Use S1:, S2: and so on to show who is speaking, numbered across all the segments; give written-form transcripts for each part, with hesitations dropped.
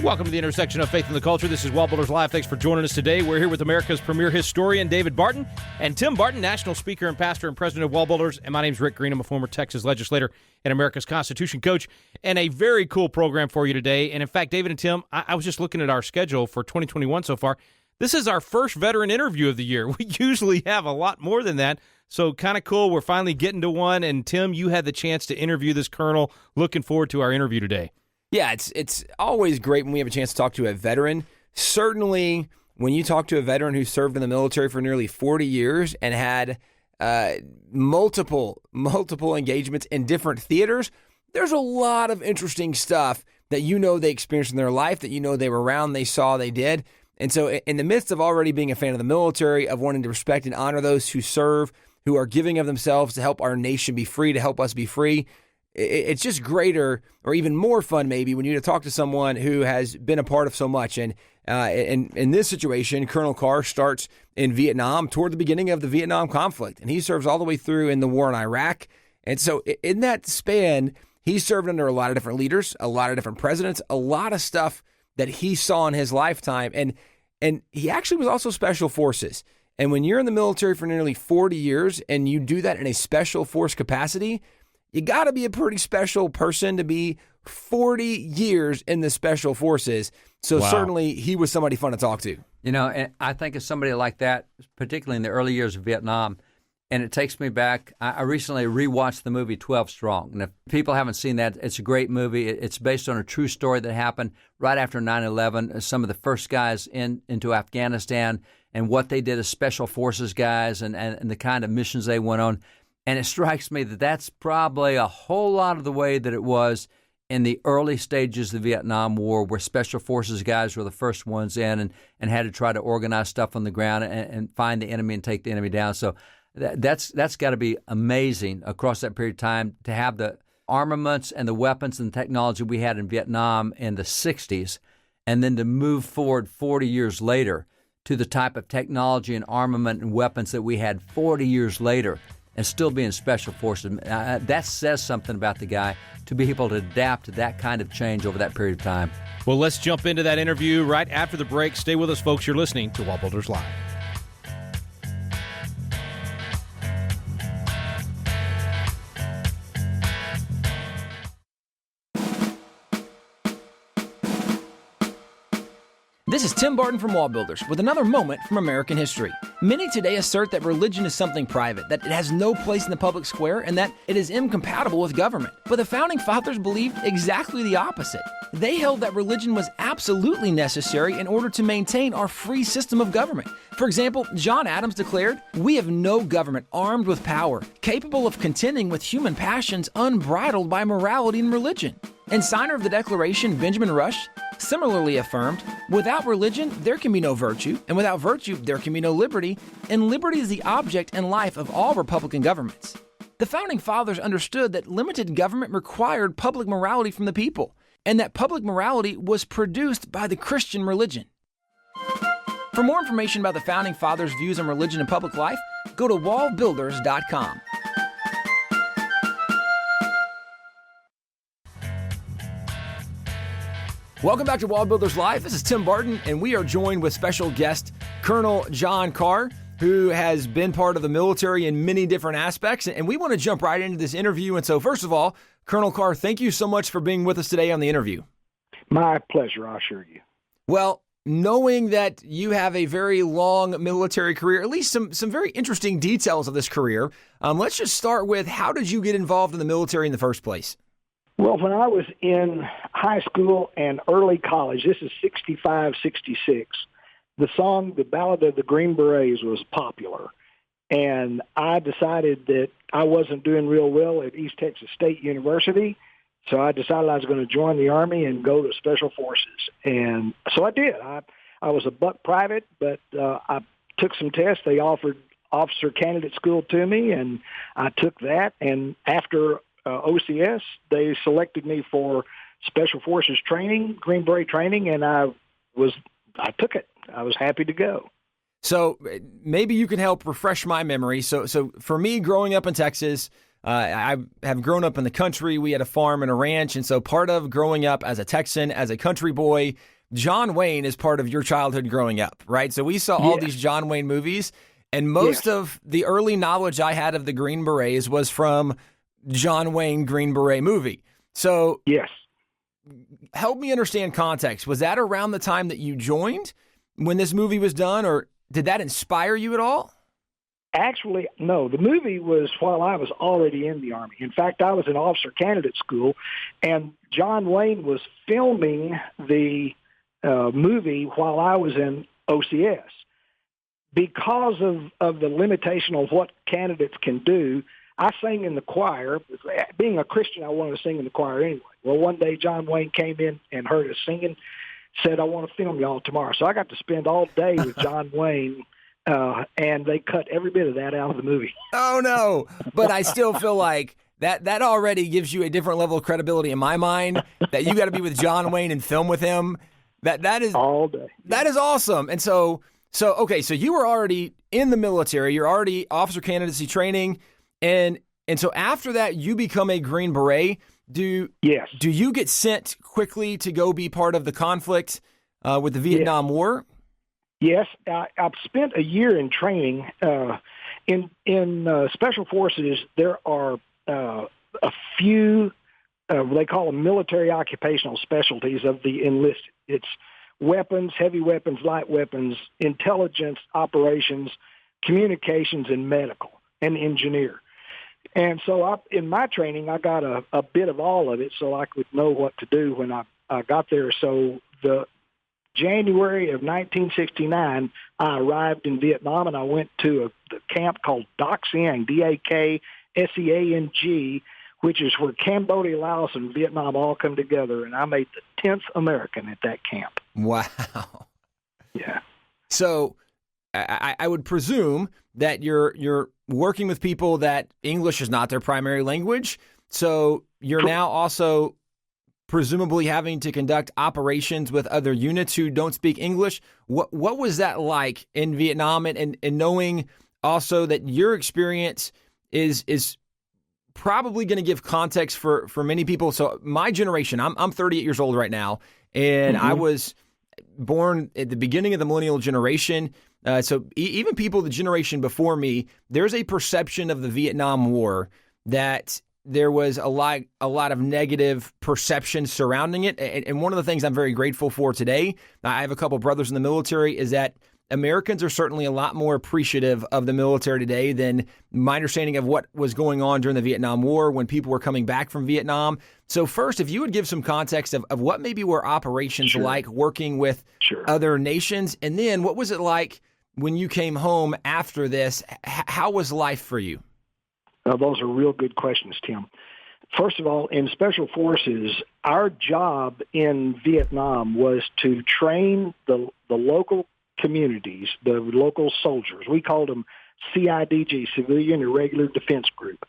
S1: Welcome to the intersection of faith and the culture. This is WallBuilders Live. Thanks for joining us today. We're here with America's premier historian, David Barton, and Tim Barton, national speaker and pastor and president of WallBuilders. And my name's Rick Green. I'm a former Texas legislator and America's Constitution coach, and a very cool program for you today. And in fact, David and Tim, I was just looking at our schedule for 2021 so far. This is our first veteran interview of the year. We usually have a lot more than that. So kind of cool. We're finally getting to one. And Tim, you had the chance to interview this colonel. Looking forward to our interview today.
S2: Yeah, it's always great when we have a chance to talk to a veteran. Certainly, when you talk to a veteran who served in the military for nearly 40 years and had multiple engagements in different theaters, there's a lot of interesting stuff that they experienced in their life, that they were around, they saw, they did. And so in the midst of already being a fan of the military, of wanting to respect and honor those who serve, who are giving of themselves to help our nation be free, to help us be free, it's just greater or even more fun maybe when you talk to someone who has been a part of so much. And in this situation, Colonel Ker starts in Vietnam toward the beginning of the Vietnam conflict, and he serves all the way through in the war in Iraq. And so in that span, he served under a lot of different leaders, a lot of different presidents, a lot of stuff that he saw in his lifetime. And he actually was also special forces. And when you're in the military for nearly 40 years and you do that in a special force capacity, you got to be a pretty special person to be 40 years in the special forces. So Certainly he was somebody fun to talk to.
S3: And I think of somebody like that, particularly in the early years of Vietnam, and it takes me back. I recently rewatched the movie 12 Strong. And if people haven't seen that, it's a great movie. It's based on a true story that happened right after 9/11. Some of the first guys into Afghanistan and what they did as special forces guys and the kind of missions they went on. And it strikes me that that's probably a whole lot of the way that it was in the early stages of the Vietnam War, where special forces guys were the first ones in and had to try to organize stuff on the ground and find the enemy and take the enemy down. So that's got to be amazing across that period of time to have the armaments and the weapons and technology we had in Vietnam in the 60s, and then to move forward 40 years later to the type of technology and armament and weapons that we had 40 years later, and still be in special forces. That says something about the guy to be able to adapt to that kind of change over that period of time.
S1: Well, let's jump into that interview right after the break. Stay with us, folks. You're listening to WallBuilders Live.
S4: This is Tim Barton from WallBuilders with another moment from American history. Many today assert that religion is something private, that it has no place in the public square, and that it is incompatible with government. But the Founding Fathers believed exactly the opposite. They held that religion was absolutely necessary in order to maintain our free system of government. For example, John Adams declared, "We have no government armed with power, capable of contending with human passions unbridled by morality and religion." And signer of the Declaration, Benjamin Rush, similarly affirmed, "Without religion, there can be no virtue, and without virtue, there can be no liberty, and liberty is the object and life of all Republican governments." The Founding Fathers understood that limited government required public morality from the people, and that public morality was produced by the Christian religion. For more information about the Founding Fathers' views on religion and public life, go to wallbuilders.com. Welcome back to WallBuilders Live. This is Tim Barton, and we are joined with special guest Colonel Jon Ker, who has been part of the military in many different aspects. And we want to jump right into this interview. And so, first of all, Colonel Ker, thank you so much for being with us today on the interview.
S5: My pleasure, I assure you.
S4: Well, knowing that you have a very long military career, at least some very interesting details of this career, let's just start with, how did you get involved in the military in the first place?
S5: Well, when I was in high school and early college, this is 65, 66, the song, The Ballad of the Green Berets, was popular. And I decided that I wasn't doing real well at East Texas State University, so I decided I was going to join the Army and go to Special Forces. And so I did. I was a buck private, but I took some tests. They offered officer candidate school to me, and I took that. And after OCS, they selected me for Special Forces training, Green Beret training, and I took it. I was happy to go.
S4: So maybe you can help refresh my memory. So for me, growing up in Texas, I have grown up in the country. We had a farm and a ranch. And so part of growing up as a Texan, as a country boy, John Wayne is part of your childhood growing up, right? So we saw all these John Wayne movies. And most of the early knowledge I had of the Green Berets was from John Wayne Green Beret movie. So help me understand context. Was that around the time that you joined when this movie was done, or did that inspire you at all?
S5: Actually, no. The movie was while I was already in the Army. In fact, I was in officer candidate school, and John Wayne was filming the movie while I was in OCS. Because of the limitation on what candidates can do, I sang in the choir. Being a Christian, I wanted to sing in the choir anyway. Well, one day John Wayne came in and heard us singing, said, "I want to film y'all tomorrow." So I got to spend all day with John Wayne, and they cut every bit of that out of the movie.
S4: Oh, no. But I still feel like that already gives you a different level of credibility in my mind, that you got to be with John Wayne and film with him. That is
S5: all day.
S4: That is awesome. And so okay, so you were already in the military. You're already officer candidacy training. And so after that, you become a Green Beret. Do you get sent quickly to go be part of the conflict with the Vietnam War? Yes,
S5: I've spent a year in training. In Special Forces, there are a few, they call them military occupational specialties of the enlisted. It's weapons, heavy weapons, light weapons, intelligence, operations, communications, and medical, and engineer. And so in my training, I got a bit of all of it so I could know what to do when I got there. So the January of 1969, I arrived in Vietnam, and I went to the camp called Dak Siang, DAKSEANG, which is where Cambodia, Laos, and Vietnam all come together. And I made the 10th American at that camp.
S4: Wow.
S5: Yeah.
S4: So I would presume that you're working with people that English is not their primary language. So you're now also presumably having to conduct operations with other units who don't speak English. What was that like in Vietnam, and knowing also that your experience is probably going to give context for many people. So my generation, I'm 38 years old right now, and I was born at the beginning of the millennial generation. So even people the generation before me, there's a perception of the Vietnam War that there was a lot of negative perception surrounding it. And one of the things I'm very grateful for today, I have a couple brothers in the military, is that Americans are certainly a lot more appreciative of the military today than my understanding of what was going on during the Vietnam War when people were coming back from Vietnam. So first, if you would give some context of what maybe were operations like working with other nations, and then what was it like when you came home after this? How was life for you?
S5: Those are real good questions, Tim. First of all, in Special Forces, our job in Vietnam was to train the local communities, the local soldiers. We called them CIDG, Civilian Irregular Defense Group.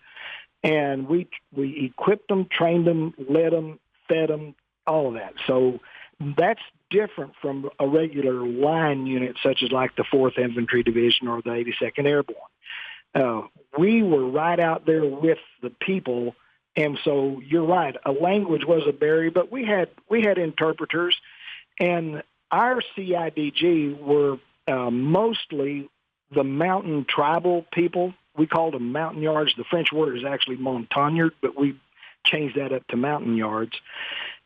S5: And we equipped them, trained them, led them, fed them, all of that. So that's different from a regular line unit such as like the 4th Infantry Division or the 82nd Airborne. We were right out there with the people, and so you're right. A language was a barrier, but we had interpreters, and our CIDG were mostly the mountain tribal people. We called them mountain yards. The French word is actually montagnard, but we changed that up to mountain yards.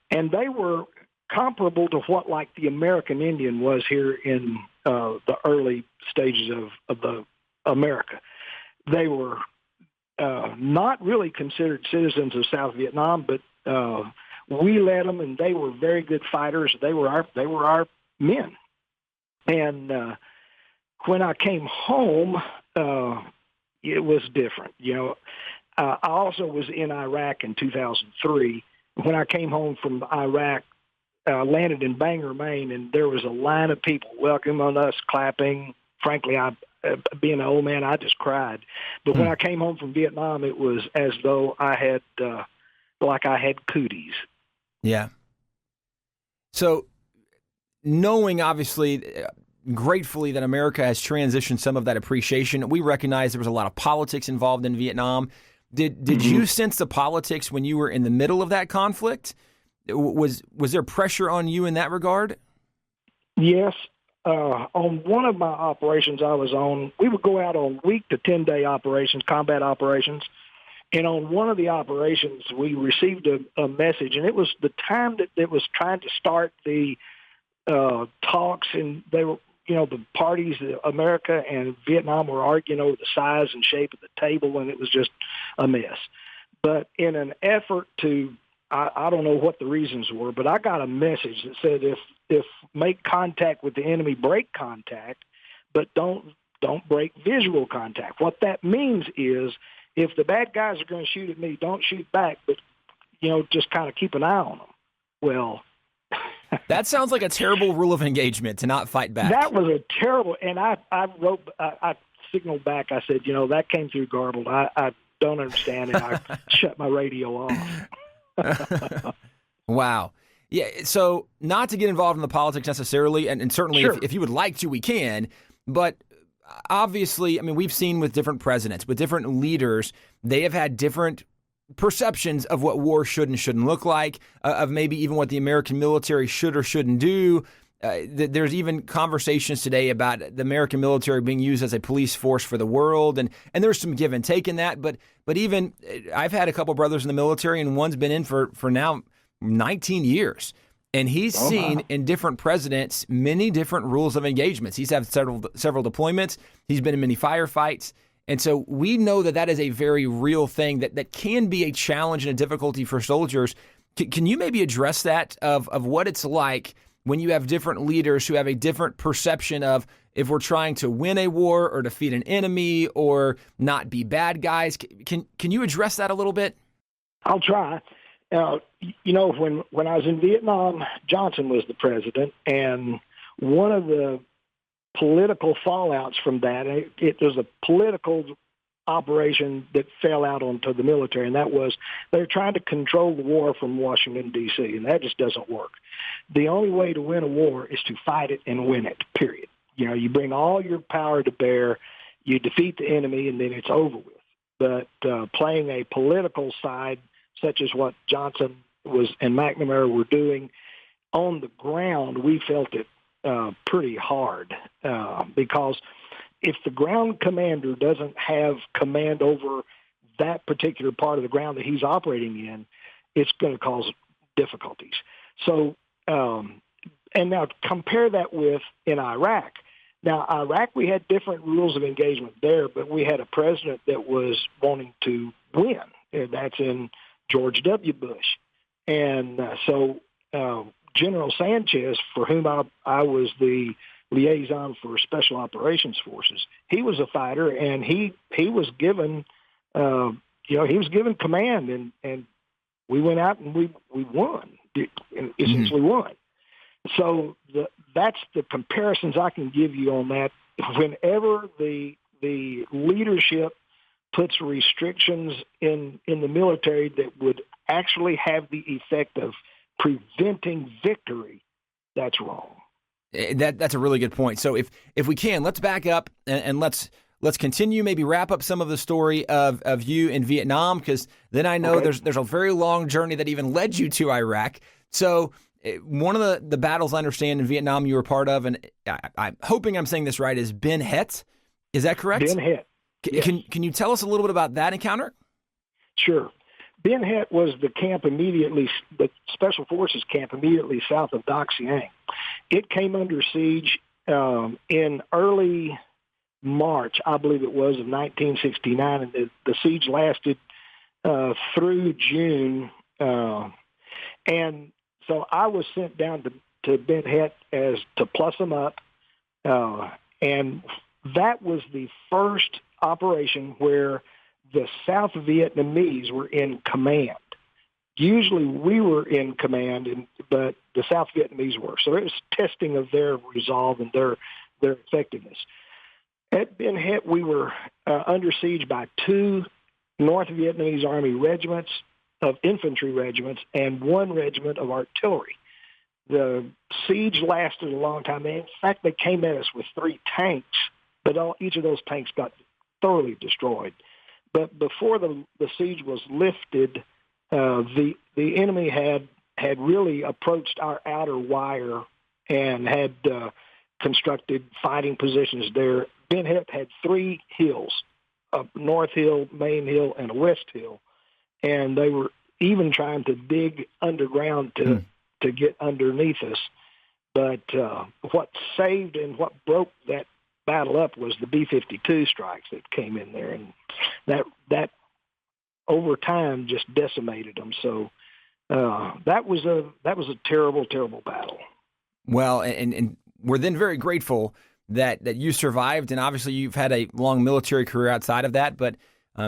S5: And they were comparable to what like the American Indian was here in the early stages of the America. They were not really considered citizens of South Vietnam, but we led them, and they were very good fighters. They were our men. And when I came home, it was different. You know, I also was in Iraq in 2003. When I came home from Iraq, landed in Bangor, Maine, and there was a line of people welcoming us, clapping. Frankly, being an old man, I just cried. But when I came home from Vietnam, it was as though I had cooties.
S4: Yeah. So knowing, obviously, gratefully that America has transitioned some of that appreciation, we recognize there was a lot of politics involved in Vietnam. Did you sense the politics when you were in the middle of that conflict? Was there pressure on you in that regard?
S5: Yes. On one of my operations I was on, we would go out on week to 10-day operations, combat operations. And on one of the operations, we received a message, and it was the time that it was trying to start the talks, and they were, the parties, America and Vietnam, were arguing over the size and shape of the table, and it was just a mess. But in an effort to, I don't know what the reasons were, but I got a message that said if make contact with the enemy, break contact, but don't break visual contact. What that means is if the bad guys are going to shoot at me, don't shoot back, but, just kind of keep an eye on them. Well,
S4: that sounds like a terrible rule of engagement, to not fight back.
S5: That was a terrible, and I signaled back. I said, that came through garbled. I don't understand, and I shut my radio off.
S4: Wow. Yeah, so not to get involved in the politics necessarily, and certainly
S5: Sure.
S4: if you would like to, we can, but obviously, we've seen with different presidents, with different leaders, they have had different perceptions of what war should and shouldn't look like, of maybe even what the American military should or shouldn't do. There's even conversations today about the American military being used as a police force for the world, and there's some give and take in that. But even I've had a couple brothers in the military, and one's been in for now 19 years. And he's seen in different presidents many different rules of engagements. He's had several deployments. He's been in many firefights. And so we know that is a very real thing that can be a challenge and a difficulty for soldiers. Can you maybe address that of what it's like when you have different leaders who have a different perception of if we're trying to win a war or defeat an enemy or not be bad guys? Can you address that a little bit?
S5: I'll try. When I was in Vietnam, Johnson was the president, and one of the political fallouts from that, it was a political operation that fell out onto the military, and that was they're trying to control the war from Washington, D.C., and that just doesn't work. The only way to win a war is to fight it and win it, period. You bring all your power to bear, you defeat the enemy, and then it's over with. But playing a political side, such as what Johnson was and McNamara were doing, on the ground, we felt it pretty hard because if the ground commander doesn't have command over that particular part of the ground that he's operating in, it's going to cause difficulties. So, and now compare that with in Iraq. Now, Iraq, we had different rules of engagement there, but we had a president that was wanting to win. And that's in George W. Bush. And so General Sanchez, for whom I was the liaison for Special Operations Forces, he was a fighter, and he was given, he was given command, and we went out and we won, essentially won. So that's the comparisons I can give you on that. Whenever the leadership puts restrictions in the military that would actually have the effect of preventing victory, that's wrong.
S4: That's a really good point. So if we can, let's back up and let's continue, maybe wrap up some of the story of you in Vietnam, because then I know there's a very long journey that even led you to Iraq. So one of the battles I understand in Vietnam you were part of, and I'm hoping I'm saying this right, is Ben Het. Is that correct?
S5: Ben Het. Yes.
S4: Can you tell us a little bit about that encounter?
S5: Sure. Ben Het was the Special Forces camp immediately south of Dak Siang. It came under siege in early March, I believe it was, of 1969, and the siege lasted through June. And so I was sent down to Ben Het to plus them up, and that was the first operation where the South Vietnamese were in command. Usually we were in command, but the South Vietnamese were. So it was testing of their resolve and their effectiveness. At Ben Het, we were under siege by 2 North Vietnamese Army regiments of infantry regiments and 1 regiment of artillery. The siege lasted a long time. In fact, they came at us with 3 tanks, but each of those tanks got thoroughly destroyed. But before the siege was lifted, the enemy had really approached our outer wire and had constructed fighting positions there. Ben Hip had 3 hills, a north hill, main hill, and a west hill, and they were even trying to dig underground to get underneath us. But what saved and what broke that battle up was the B-52 strikes that came in there, and that over time just decimated them. So that was a terrible, terrible battle.
S4: Well, and we're then very grateful that you survived, and obviously you've had a long military career outside of that, but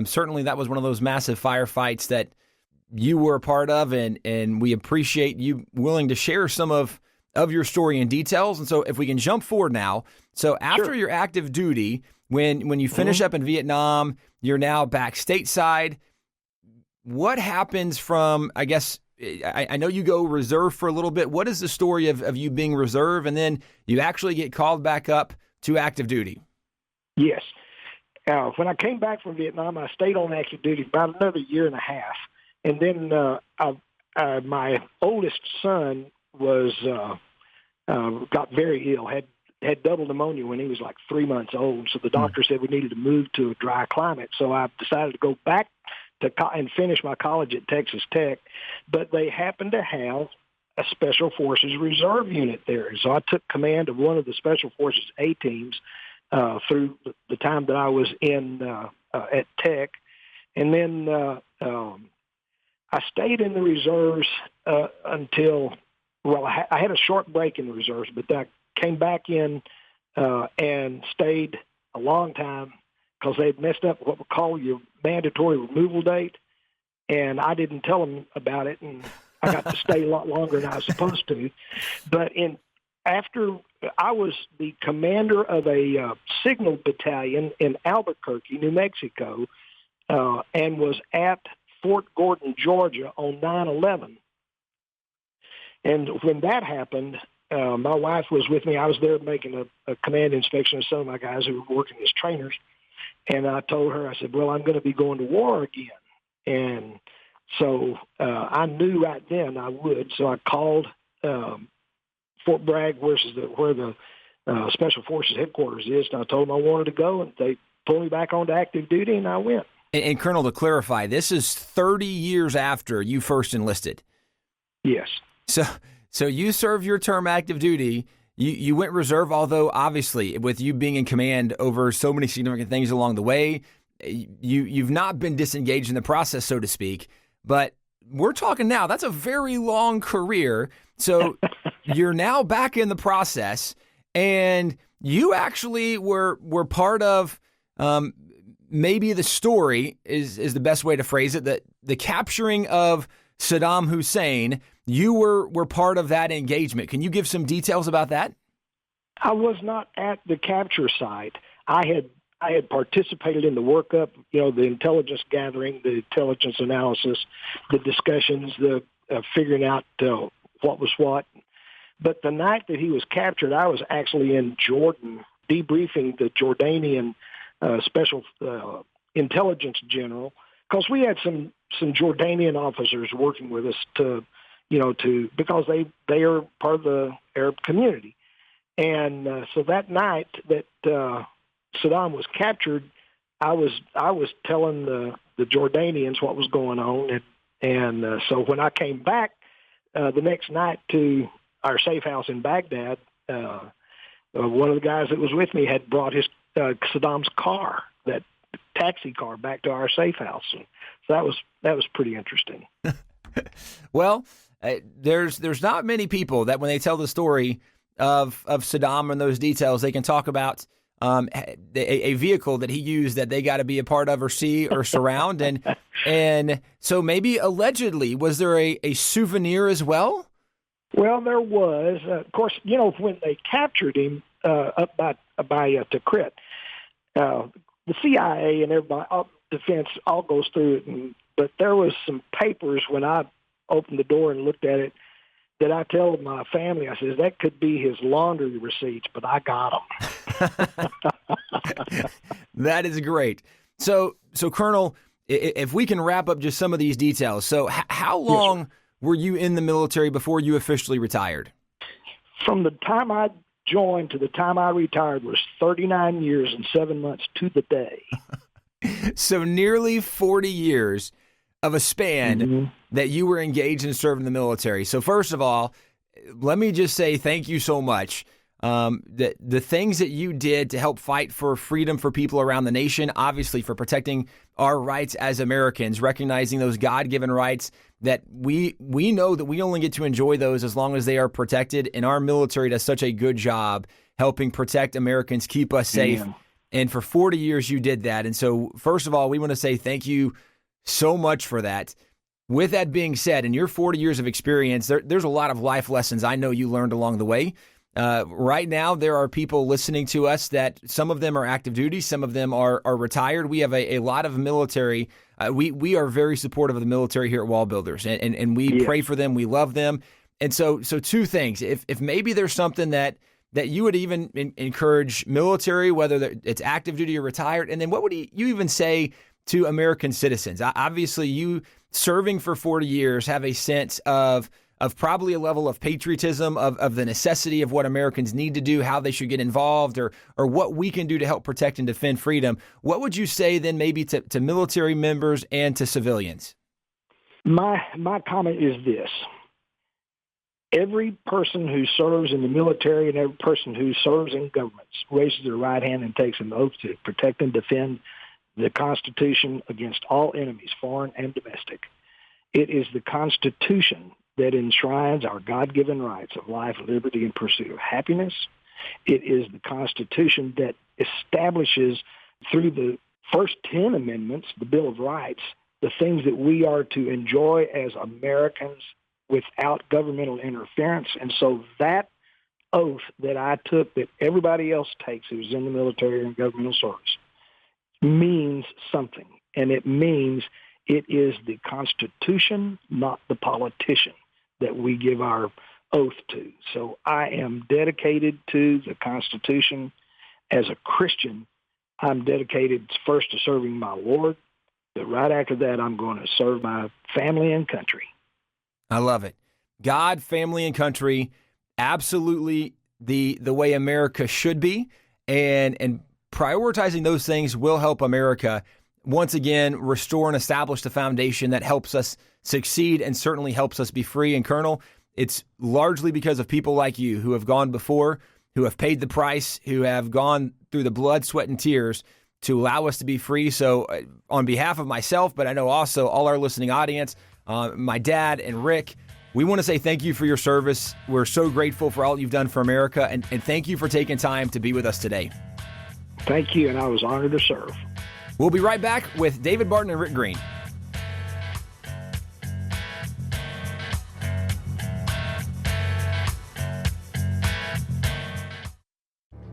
S4: certainly that was one of those massive firefights that you were a part of, and we appreciate you willing to share some of your story and details. And so if we can jump forward now, so after your active duty, when you finish up in Vietnam, you're now back stateside. What happens from, I guess, I know you go reserve for a little bit. What is the story of you being reserve, and then you actually get called back up to active duty?
S5: Yes. When I came back from Vietnam, I stayed on active duty about another year and a half. And then my oldest son was got very ill, had double pneumonia when he was like 3 months old. So the doctor said we needed to move to a dry climate. So I decided to go back and finish my college at Texas Tech. But they happened to have a Special Forces Reserve unit there. So I took command of one of the Special Forces A teams through the time that I was in at Tech. And then I stayed in the reserves until, well, I had a short break in the reserves, but I came back in and stayed a long time because they had messed up what we call your mandatory removal date, and I didn't tell them about it, and I got to stay a lot longer than I was supposed to. But after I was the commander of a signal battalion in Albuquerque, New Mexico, and was at Fort Gordon, Georgia on 9/11. And when that happened, my wife was with me. I was there making a command inspection of some of my guys who were working as trainers. And I told her, I said, well, I'm going to be going to war again. And so I knew right then I would. So I called Fort Bragg, where the Special Forces headquarters is, and I told them I wanted to go, and they pulled me back onto active duty, and I went.
S4: And Colonel, to clarify, this is 30 years after you first enlisted.
S5: Yes.
S4: So you served your term active duty. You went reserve, although obviously with you being in command over so many significant things along the way, you've not been disengaged in the process, so to speak. But we're talking now, that's a very long career. So you're now back in the process, and you actually were part of maybe the story is the best way to phrase it, that the capturing of Saddam Hussein. You were part of that engagement. Can you give some details about that?
S5: I was not at the capture site. I had participated in the workup, the intelligence gathering, the intelligence analysis, the discussions, the figuring out what was what. But the night that he was captured, I was actually in Jordan debriefing the Jordanian special intelligence general, because we had some Jordanian officers working with us because they are part of the Arab community. And so that night that Saddam was captured, I was telling the Jordanians what was going on, and so when I came back the next night to our safe house in Baghdad, one of the guys that was with me had brought his Saddam's car, that taxi car, back to our safe house. And so that was pretty interesting.
S4: Well, there's not many people that when they tell the story of Saddam and those details, they can talk about a vehicle that he used that they got to be a part of or see or surround. And so maybe allegedly, was there a souvenir as well?
S5: Well, there was. Of course, when they captured him up by Tikrit, the CIA and everybody, defense, all goes through it. But there was some papers when I opened the door and looked at it that I told my family, I said, that could be his laundry receipts, but I got them.
S4: That is great. So Colonel, if we can wrap up just some of these details. So how long were you in the military before you officially retired?
S5: From the time I joined to the time I retired was 39 years and 7 months to the day.
S4: So nearly 40 years of a span that you were engaged in serving the military. So first of all, let me just say thank you so much. The things that you did to help fight for freedom for people around the nation, obviously for protecting our rights as Americans, recognizing those God-given rights that we know that we only get to enjoy those as long as they are protected. And our military does such a good job helping protect Americans, keep us safe. Yeah. And for 40 years, you did that. And so, first of all, we want to say thank you so much for that. With that being said, in your 40 years of experience, there's a lot of life lessons I know you learned along the way. Right now, there are people listening to us that some of them are active duty, some of them are retired. We have a lot of military. We are very supportive of the military here at WallBuilders, and we pray for them. We love them. And so two things. If maybe there's something that you would even encourage military, whether it's active duty or retired, and then what would you even say to American citizens? Obviously, you serving for 40 years have a sense of probably a level of patriotism, of the necessity of what Americans need to do, how they should get involved, or what we can do to help protect and defend freedom. What would you say then maybe to military members and to civilians?
S5: My comment is this. Every person who serves in the military and every person who serves in governments raises their right hand and takes an oath to protect and defend the Constitution against all enemies, foreign and domestic. It is the Constitution that enshrines our God-given rights of life, liberty, and pursuit of happiness. It is the Constitution that establishes through the first 10 amendments, the Bill of Rights, the things that we are to enjoy as Americans without governmental interference. And so that oath that I took, that everybody else takes who's in the military and governmental service, means something. And it means it is the Constitution, not the politician, that we give our oath to. So I am dedicated to the Constitution. As a Christian, I'm dedicated first to serving my Lord, but right after that, I'm going to serve my family and country.
S4: I love it. God, family, and country, absolutely the way America should be. And prioritizing those things will help America, once again, restore and establish the foundation that helps us succeed and certainly helps us be free. And Colonel, it's largely because of people like you who have gone before, who have paid the price, who have gone through the blood, sweat, and tears to allow us to be free. So on behalf of myself, but I know also all our listening audience, my dad and Rick, we want to say thank you for your service. We're so grateful for all you've done for America, and thank you for taking time to be with us today.
S5: Thank you, and I was honored to serve.
S4: We'll be right back with David Barton and Rick Green.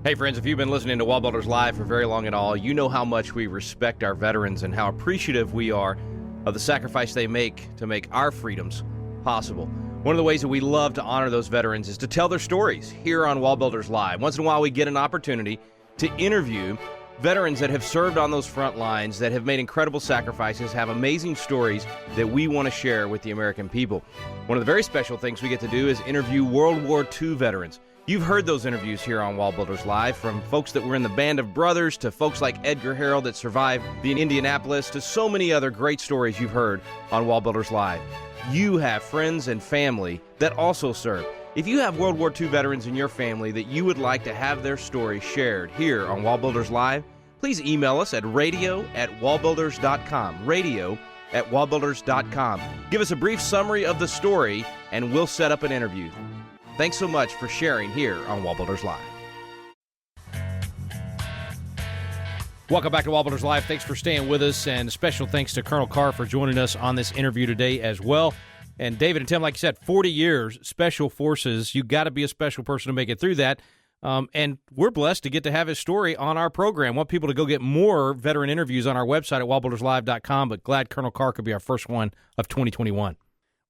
S1: Hey friends, if you've been listening to WallBuilders Live for very long at all, you know how much we respect our veterans and how appreciative we are of the sacrifice they make to make our freedoms possible. One of the ways that we love to honor those veterans is to tell their stories here on WallBuilders Live. Once in a while we get an opportunity to interview veterans that have served on those front lines, that have made incredible sacrifices, have amazing stories that we want to share with the American people. One of the very special things we get to do is interview World War II veterans. You've heard those interviews here on WallBuilders Live, from folks that were in the Band of Brothers to folks like Edgar Harrell that survived the Indianapolis to so many other great stories you've heard on WallBuilders Live. You have friends and family that also serve. If you have World War II veterans in your family that you would like to have their story shared here on WallBuilders Live, please email us at radio@wallbuilders.com. radio@wallbuilders.com. Give us a brief summary of the story, and we'll set up an interview. Thanks so much for sharing here on WallBuilders Live. Welcome back to WallBuilders Live. Thanks for staying with us, and special thanks to Colonel Ker for joining us on this interview today as well. And David and Tim, like you said, 40 years, Special Forces. You got to be a special person to make it through that. And we're blessed to get to have his story on our program. Want people to go get more veteran interviews on our website at wallbuilderslive.com, but glad Colonel Ker could be our first one of 2021.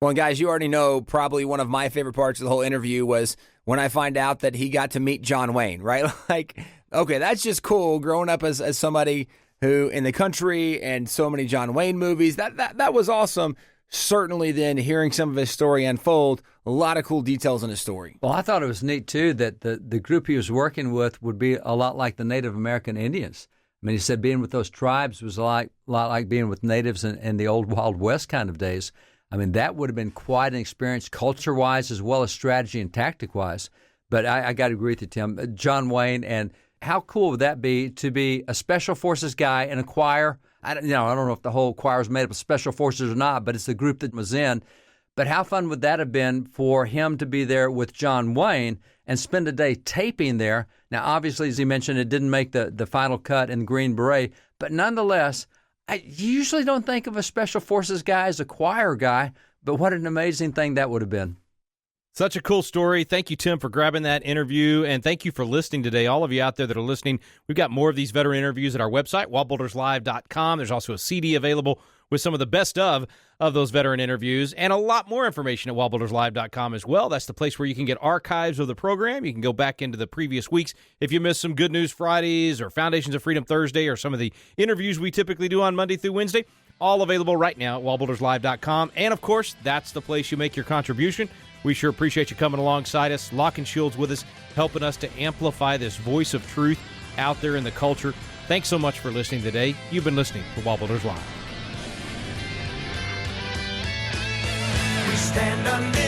S4: Well, guys, you already know probably one of my favorite parts of the whole interview was when I find out that he got to meet John Wayne, right? Like, okay, that's just cool growing up as somebody
S2: who in the country and so many John Wayne movies. That was awesome. Certainly then hearing some of his story unfold, a lot of cool details in his story.
S3: Well, I thought it was neat, too, that the group he was working with would be a lot like the Native American Indians. I mean, he said being with those tribes was a lot like being with natives in the old Wild West kind of days. I mean, that would have been quite an experience culture-wise as well as strategy and tactic-wise. But I got to agree with you, Tim. John Wayne, and how cool would that be to be a Special Forces guy in a choir? I don't know if the whole choir was made up of Special Forces or not, but it's the group that was in. But how fun would that have been for him to be there with John Wayne and spend a day taping there? Now, obviously, as he mentioned, it didn't make the final cut in Green Beret, but nonetheless, I usually don't think of a Special Forces guy as a choir guy, but what an amazing thing that would have been.
S1: Such a cool story. Thank you, Tim, for grabbing that interview, and thank you for listening today. All of you out there that are listening, we've got more of these veteran interviews at our website, wallbuilderslive.com. There's also a CD available with some of the best of those veteran interviews, and a lot more information at wallbuilderslive.com as well. That's the place where you can get archives of the program. You can go back into the previous weeks if you missed some Good News Fridays or Foundations of Freedom Thursday or some of the interviews we typically do on Monday through Wednesday. All available right now at wallbuilderslive.com. And, of course, that's the place you make your contribution. We sure appreciate you coming alongside us, locking shields with us, helping us to amplify this voice of truth out there in the culture. Thanks so much for listening today. You've been listening to WallBuilders Live.
S6: We stand under